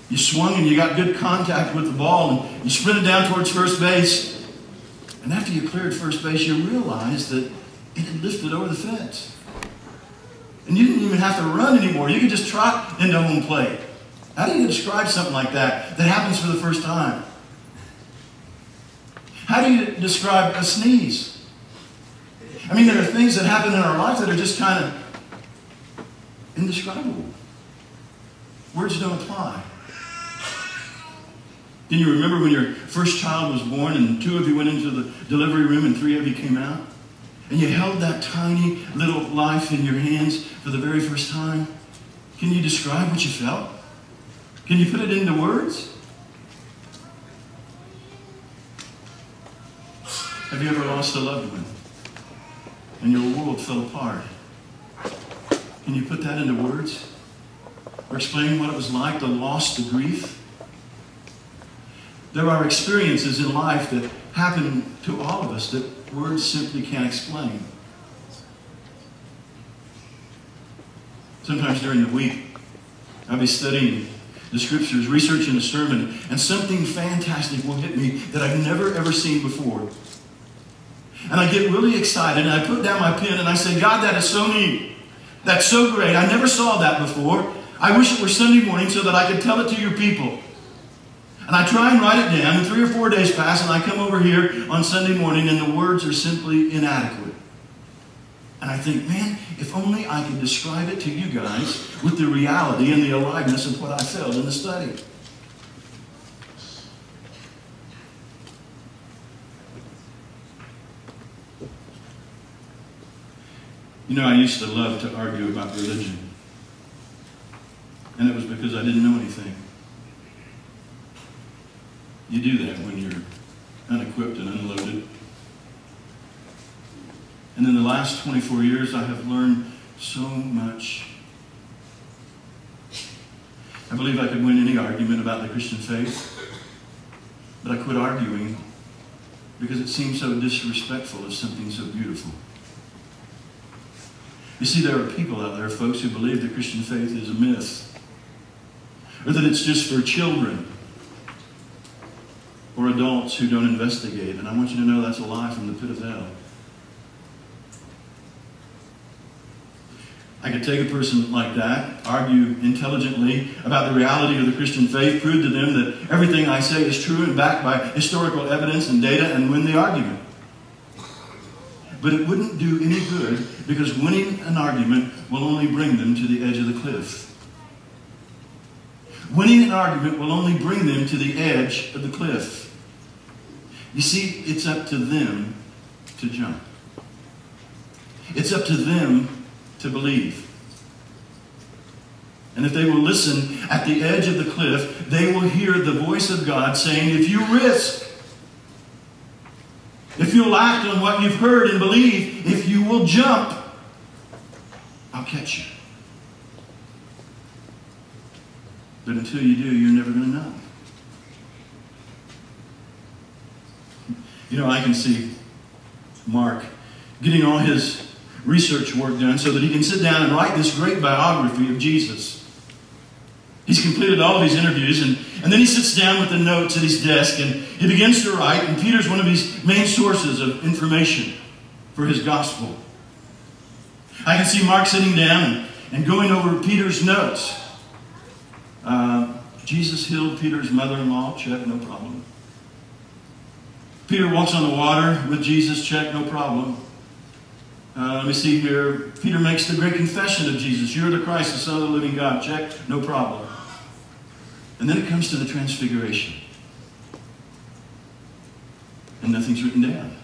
You swung and you got good contact with the ball, and you sprinted down towards first base. And after you cleared first base, you realized that it had lifted over the fence. And you didn't even have to run anymore. You could just trot into home plate. How do you describe something like that happens for the first time? How do you describe a sneeze? I mean, there are things that happen in our lives that are just kind of indescribable. Words don't apply. Can you remember when your first child was born and 2 of you went into the delivery room and 3 of you came out? And you held that tiny little life in your hands for the very first time? Can you describe what you felt? Can you put it into words? Have you ever lost a loved one and your world fell apart? Can you put that into words? Or explain what it was like, the loss, the grief? There are experiences in life that happen to all of us that words simply can't explain. Sometimes during the week, I'll be studying the scriptures, researching a sermon, and something fantastic will hit me that I've never ever seen before. And I get really excited, and I put down my pen and I say, God, that is so neat. That's so great. I never saw that before. I wish it were Sunday morning so that I could tell it to your people. And I try and write it down, and 3 or 4 days pass, and I come over here on Sunday morning, and the words are simply inadequate. And I think, man, if only I could describe it to you guys with the reality and the aliveness of what I felt in the study. You know, I used to love to argue about religion. And it was because I didn't know anything. You do that when you're unequipped and unloaded. And in the last 24 years, I have learned so much. I believe I could win any argument about the Christian faith, but I quit arguing because it seemed so disrespectful of something so beautiful. You see, there are people out there, folks, who believe the Christian faith is a myth, or that it's just for children or adults who don't investigate. And I want you to know that's a lie from the pit of hell. I could take a person like that, argue intelligently about the reality of the Christian faith, prove to them that everything I say is true and backed by historical evidence and data, and win the argument. But it wouldn't do any good, because winning an argument will only bring them to the edge of the cliff. Winning an argument will only bring them to the edge of the cliff. You see, it's up to them to jump. It's up to them to believe. And if they will listen at the edge of the cliff, they will hear the voice of God saying, if you risk, if you'll act on what you've heard and believe, if you will jump, I'll catch you. But until you do, you're never going to know. You know, I can see Mark getting all his research work done so that he can sit down and write this great biography of Jesus. He's completed all of these interviews, and then he sits down with the notes at his desk, and he begins to write, and Peter's one of his main sources of information for his gospel. I can see Mark sitting down and going over Peter's notes. Jesus healed Peter's mother-in-law, check, no problem. Peter walks on the water with Jesus, check, no problem. Let me see here. Peter makes the great confession of Jesus. You're the Christ, the Son of the living God, check, no problem. And then it comes to the transfiguration. And nothing's written down.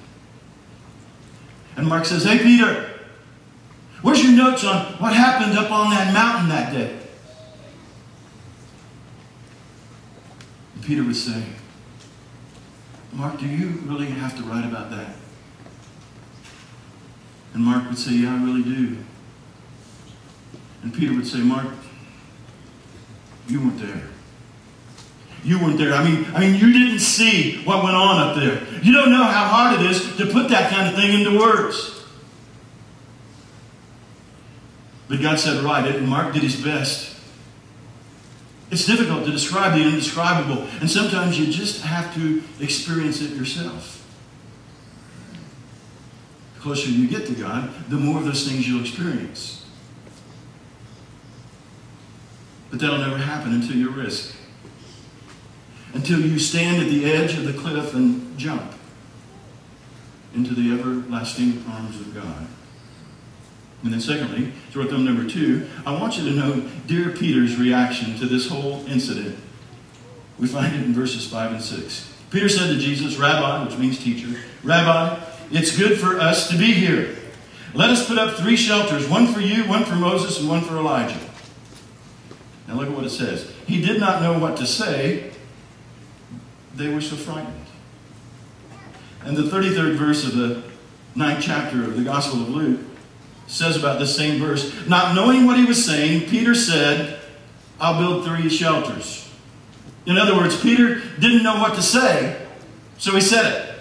And Mark says, hey, Peter, where's your notes on what happened up on that mountain that day? And Peter would say, Mark, do you really have to write about that? And Mark would say, yeah, I really do. And Peter would say, Mark, you weren't there. You weren't there. I mean, you didn't see what went on up there. You don't know how hard it is to put that kind of thing into words. But God said, write it, and Mark did his best. It's difficult to describe the indescribable, and sometimes you just have to experience it yourself. The closer you get to God, the more of those things you'll experience. But that'll never happen until you risk. Until you stand at the edge of the cliff and jump into the everlasting arms of God. And then secondly, throw thumb number 2, I want you to know dear Peter's reaction to this whole incident. We find it in verses 5 and 6. Peter said to Jesus, Rabbi, which means teacher, Rabbi, it's good for us to be here. Let us put up 3 shelters, one for you, one for Moses, and one for Elijah. Now look at what it says. He did not know what to say. They were so frightened. And the 33rd verse of the 9th chapter of the Gospel of Luke says about this same verse, not knowing what he was saying, Peter said, I'll build 3 shelters. In other words, Peter didn't know what to say, so he said it.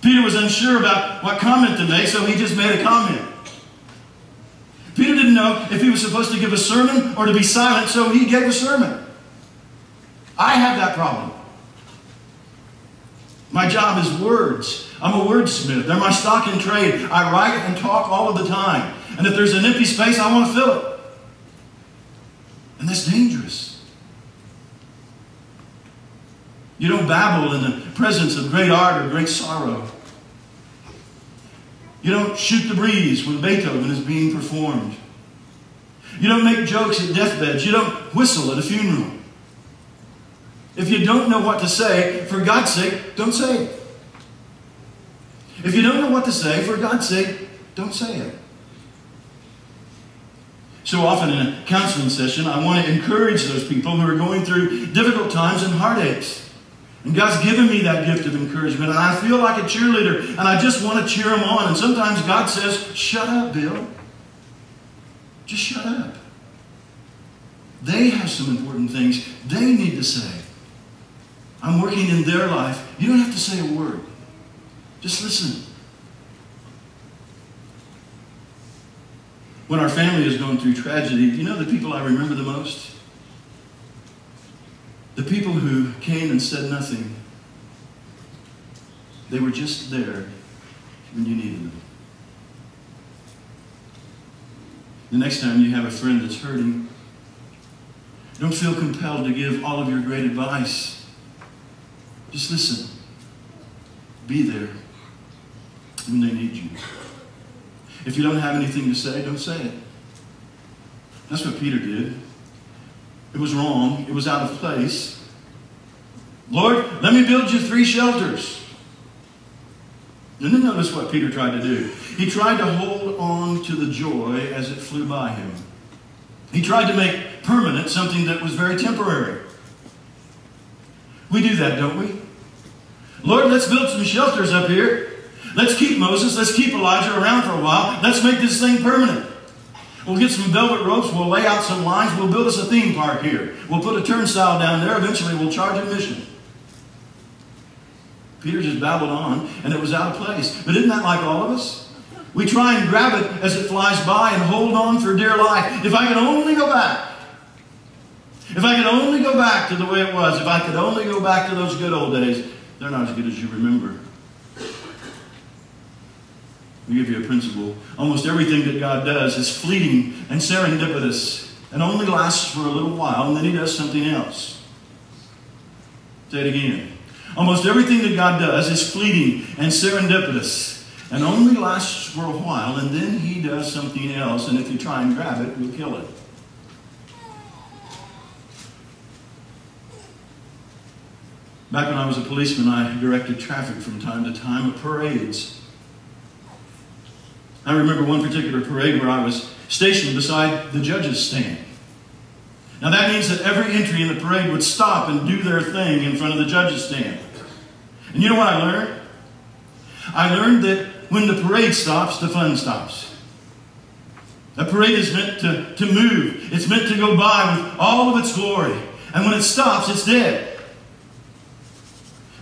Peter was unsure about what comment to make, so he just made a comment. Peter didn't know if he was supposed to give a sermon or to be silent, so he gave a sermon. I have that problem. My job is words. I'm a wordsmith. They're my stock in trade. I write and talk all of the time. And if there's an empty space, I want to fill it. And that's dangerous. You don't babble in the presence of great art or great sorrow. You don't shoot the breeze when Beethoven is being performed. You don't make jokes at deathbeds. You don't whistle at a funeral. If you don't know what to say, for God's sake, don't say it. If you don't know what to say, for God's sake, don't say it. So often in a counseling session, I want to encourage those people who are going through difficult times and heartaches. And God's given me that gift of encouragement, and I feel like a cheerleader, and I just want to cheer them on. And sometimes God says, shut up, Bill. Just shut up. They have some important things they need to say. I'm working in their life. You don't have to say a word. Just listen. When our family is going through tragedy, you know the people I remember the most? The people who came and said nothing. They were just there when you needed them. The next time you have a friend that's hurting, don't feel compelled to give all of your great advice. Just listen. Be there when they need you. If you don't have anything to say, don't say it. That's what Peter did. It was wrong. It was out of place. Lord, let me build you 3 shelters. And then notice what Peter tried to do. He tried to hold on to the joy as it flew by him. He tried to make permanent something that was very temporary. We do that, don't we? Lord, let's build some shelters up here. Let's keep Moses. Let's keep Elijah around for a while. Let's make this thing permanent. We'll get some velvet ropes. We'll lay out some lines. We'll build us a theme park here. We'll put a turnstile down there. Eventually, we'll charge admission. Peter just babbled on, and it was out of place. But isn't that like all of us? We try and grab it as it flies by and hold on for dear life. If I could only go back. If I could only go back to the way it was. If I could only go back to those good old days. They're not as good as you remember. I'll give you a principle. Almost everything that God does is fleeting and serendipitous and only lasts for a little while, and then He does something else. Say it again. Almost everything that God does is fleeting and serendipitous and only lasts for a while, and then He does something else, and if you try and grab it, you'll kill it. Back when I was a policeman, I directed traffic from time to time at parades. I remember one particular parade where I was stationed beside the judge's stand. Now that means that every entry in the parade would stop and do their thing in front of the judge's stand. And you know what I learned? I learned that when the parade stops, the fun stops. A parade is meant to move. It's meant to go by with all of its glory. And when it stops, it's dead.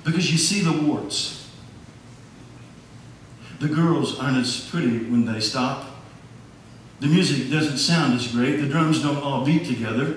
Because you see the warts. The girls aren't as pretty when they stop. The music doesn't sound as great. The drums don't all beat together.